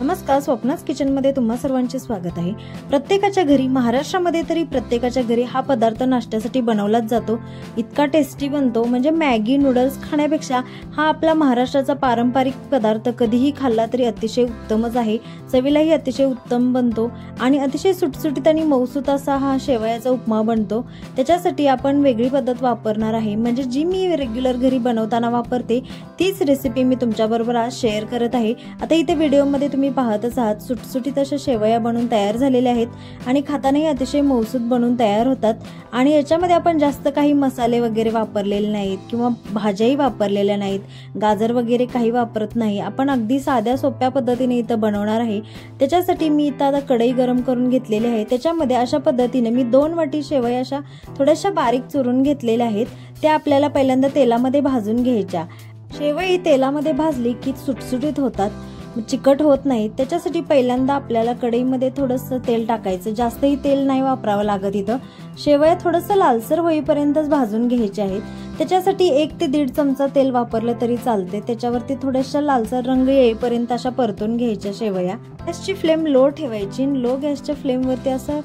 नमस्कार, स्वप्नास किचनमध्ये तुम्हा सर्वांचे स्वागत आहे। प्रत्येकाच्या घरी, महाराष्ट्रामध्ये तरी प्रत्येकाच्या घरी हा पदार्थ नाश्त्यासाठी बनवलाच जातो। इतका टेस्टी बनतो म्हणजे मॅगी नूडल्स खाण्यापेक्षा हा आपला महाराष्ट्राचा पारंपरिक पदार्थ कधीही खाल्ला तरी अतिशय उत्तमच आहे। चवीलाही अतिशय उत्तम बनतो आणि अतिशय सुटसुटीत आणि मऊसूत असा हा शेवयाचा उपमा बनतो। त्याच्यासाठी आपण वेगळी पद्धत वापरणार आहे, म्हणजे जी मी रेग्युलर घरी बनवताना वापरते तीच रेसिपी मी तुमच्याबरोबर आज शेअर करत आहे। आता इथे व्हिडिओमध्ये तुम्ही पाहतच आहात, सुटसुटीत अशा शेवया बनून तयार झालेल्या आहेत आणि खातानाही अतिशय मऊसूत बनून तयार होतात। आणि याच्यामध्ये आपण जास्त काही मसाले वगैरे वापरलेले नाहीत किंवा भाज्याही वापरलेल्या नाहीत, गाजर वगैरे काही वापरत नाही। आपण अगदी साध्या सोप्या पद्धतीने इथं बनवणार आहे। त्याच्यासाठी मी इथं आता कढई गरम करून घेतलेली आहे। त्याच्यामध्ये अशा पद्धतीने मी 2 वाटी शेवया अशा थोड्याशा बारीक चुरून घेतलेल्या आहेत। त्या आपल्याला पहिल्यांदा तेलामध्ये भाजून घ्यायच्या। शेवई तेलामध्ये भाजली की सुटसुटीत होतात, चिकट होत नाही। त्याच्यासाठी पहिल्यांदा आपल्याला कढईमध्ये थोडंसं तेल टाकायचं, जास्तही तेल नाही वापरावं लागत। इथं शेवया थोडंसं लालसर होईपर्यंतच भाजून घ्यायचे आहेत। त्याच्यासाठी 1 ते 1.5 चमचा तेल वापरलं तरी चालते। त्याच्यावरती थोड्याशा लालसर रंग येईपर्यंत अशा परतून घ्यायच्या शेवया। गॅसची फ्लेम लो ठेवायची, लो गॅसच्या फ्लेमवरती असं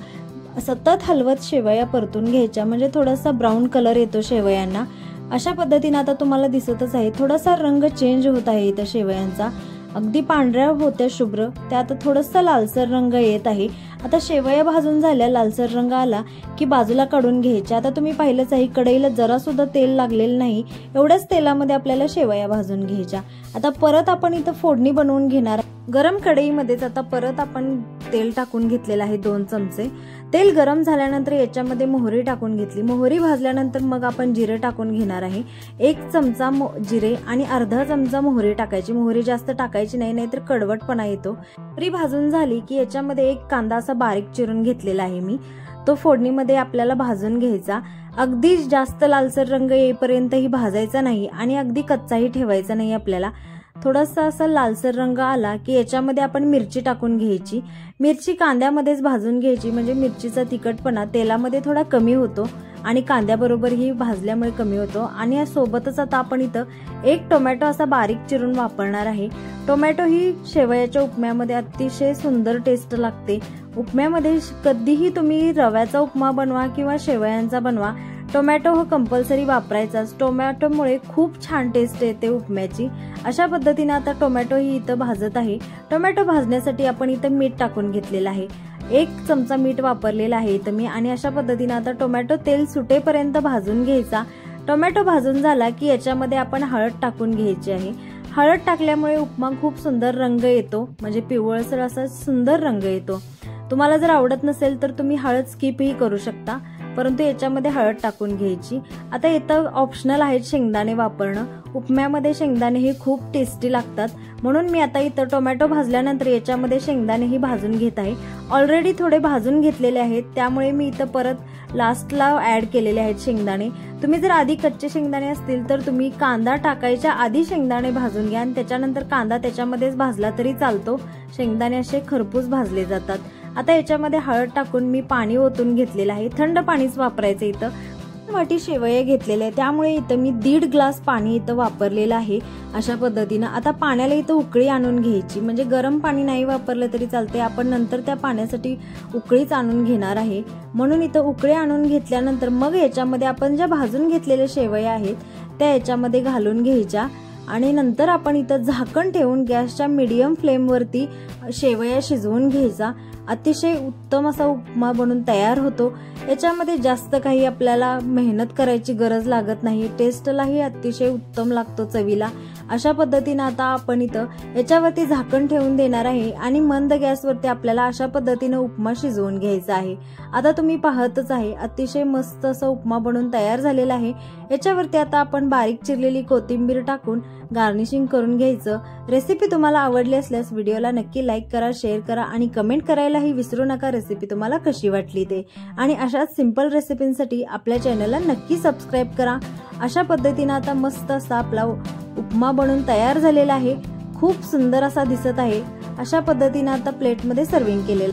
सतत हलवत शेवया परतून घ्यायच्या, म्हणजे थोडासा ब्राऊन कलर येतो शेवयांना। अशा पद्धतीने आता तुम्हाला दिसतच आहे थोडासा रंग चेंज होत आहे इथं शेवयांचा, अगदी पांढऱ्या होत्या शुभ्र, त्यात थोडासा लालसर रंग येत आहे। आता शेवया भाजून झाल्या, लालसर रंग आला की बाजूला काढून घ्यायचे। आता तुम्ही पाहिलंच आहे कढईला जरा सुद्धा तेल लागलेलं नाही, एवढ्याच तेलामध्ये आपल्याला शेवया भाजून घ्यायच्या। आता परत आपण इथं फोडणी बनवून घेणार। गरम कढईमध्येच आता परत आपण तेल टाकून घेतलेलं आहे 2 चमचे। तेल गरम झाल्यानंतर याच्यामध्ये मोहरी टाकून घेतली। मोहरी भाजल्यानंतर मग आपण जिरे टाकून घेणार आहे। 1 चमचा जिरे आणि अर्धा चमचा मोहरी टाकायची। मोहरी जास्त टाकायची नाही, नाहीतर कडवटपणा येतो। मोहरी भाजून झाली की याच्यामध्ये 1 कांदा असा बारीक चिरून घेतलेला आहे मी, तो फोडणीमध्ये आपल्याला भाजून घ्यायचा। अगदी जास्त लालसर रंग येईपर्यंतही भाजायचा नाही आणि अगदी कच्चाही ठेवायचा नाही आपल्याला। थोडासा असा लालसर रंग आला की याच्यामध्ये आपण मिरची टाकून घ्यायची। मिरची कांद्यामध्येच भाजून घ्यायची, म्हणजे मिरचीचा तिखटपणा तेलामध्ये थोडा कमी होतो आणि कांद्याबरोबर ही भाजल्यामुळे कमी होतो। आणि यासोबतच आता आपण इथं 1 टोमॅटो असा बारीक चिरून वापरणार आहे। टोमॅटो ही शेवयाच्या उपम्यामध्ये अतिशय सुंदर टेस्ट लागते। उपम्यामध्ये कधीही तुम्ही रव्याचा उपमा बनवा किंवा शेवयांचा बनवा, टोमॅटो हा कंपल्सरी वापरायचाच। टोमॅटोमुळे खूप छान टेस्ट येते उपम्याची। अशा पद्धतीने आता टोमॅटो ही इथं भाजत आहे। टोमॅटो भाजण्यासाठी आपण इथं मीठ टाकून घेतलेलं आहे, 1 चमचा मीठ वापरलेला आहे इथं मी। आणि अशा पद्धतीने आता टोमॅटो तेल सुटेपर्यंत भाजून घ्यायचा। टोमॅटो भाजून झाला की याच्यामध्ये आपण हळद टाकून घ्यायची आहे। हळद टाकल्यामुळे उपमा खूप सुंदर रंग येतो, म्हणजे पिवळसर असा सुंदर रंग येतो। तुम्हाला जर आवडत नसेल तर तुम्ही हळद स्किपही करू शकता, परंतु याच्यामध्ये हळद टाकून घ्यायची। आता इथं ऑप्शनल आहे शेंगदाणे वापरणं। उपम्यामध्ये शेंगदाणे हे खूप टेस्टी लागतात, म्हणून मी आता इथं टोमॅटो भाजल्यानंतर याच्यामध्ये शेंगदाणेही भाजून घेत आहे। ऑलरेडी थोडे भाजून घेतलेले आहेत, त्यामुळे मी इथं परत लास्टला ऍड केलेले आहेत शेंगदाणे। तुम्ही जर आधी कच्चे शेंगदाणे असतील तर तुम्ही कांदा टाकायच्या आधी शेंगदाणे भाजून घ्या आणि त्याच्यानंतर कांदा त्याच्यामध्येच भाजला तरी चालतो। शेंगदाणे असे खरपूस भाजले जातात। आता याच्यामध्ये हळद टाकून मी पाणी ओतून घेतलेलं आहे, थंड पाणीच वापरायचं। इथं 2 वाटी शेवया घेतलेल्या आहे, त्यामुळे इथं मी 1.5 ग्लास पाणी इथं वापरलेलं आहे। अशा पद्धतीनं आता पाण्याला इथं उकळी आणून घ्यायची, म्हणजे गरम पाणी नाही वापरलं तरी चालते, आपण नंतर त्या पाण्यासाठी उकळीच आणून घेणार आहे। म्हणून इथं उकळी आणून घेतल्यानंतर मग याच्यामध्ये आपण ज्या भाजून घेतलेल्या शेवया आहेत त्या याच्यामध्ये घालून घ्यायच्या आणि नंतर आपण इथं झाकण ठेवून गॅसच्या मीडियम फ्लेमवरती शेवया शिजवून घ्यायचा। अतिशय उत्तम असा उपमा बनून तयार होतो। याच्यामध्ये जास्त काही आपल्याला मेहनत करायची गरज लागत नाही, टेस्टलाही अतिशय उत्तम लागतो चवीला। अशा पद्धतीने आता आपण इथं याच्यावरती झाकण ठेवून देणार आहे आणि मंद गॅसवरती आपल्याला अशा पद्धतीने उपमा शिजवून घ्यायचा आहे। आता तुम्ही पाहतच आहे अतिशय मस्त असा उपमा बनून तयार झालेला आहे। याच्यावरती आता आपण बारीक चिरलेली कोथिंबीर टाकून गार्निशिंग करून घ्यायचं। रेसिपी तुम्हाला आवडली असल्यास व्हिडिओला नक्की लाईक करा, शेअर करा आणि कमेंट करायलाही विसरू नका रेसिपी तुम्हाला कशी वाटली ते। आणि अशाच सिंपल रेसिपींसाठी आपल्या चॅनलला नक्की सबस्क्राईब करा। अशा पद्धतीने आता मस्त असा आपला उपमा बनून तयार झालेला आहे, खूप सुंदर असा दिसत आहे। अशा पद्धतीने आता प्लेटमध्ये सर्विंग केलेला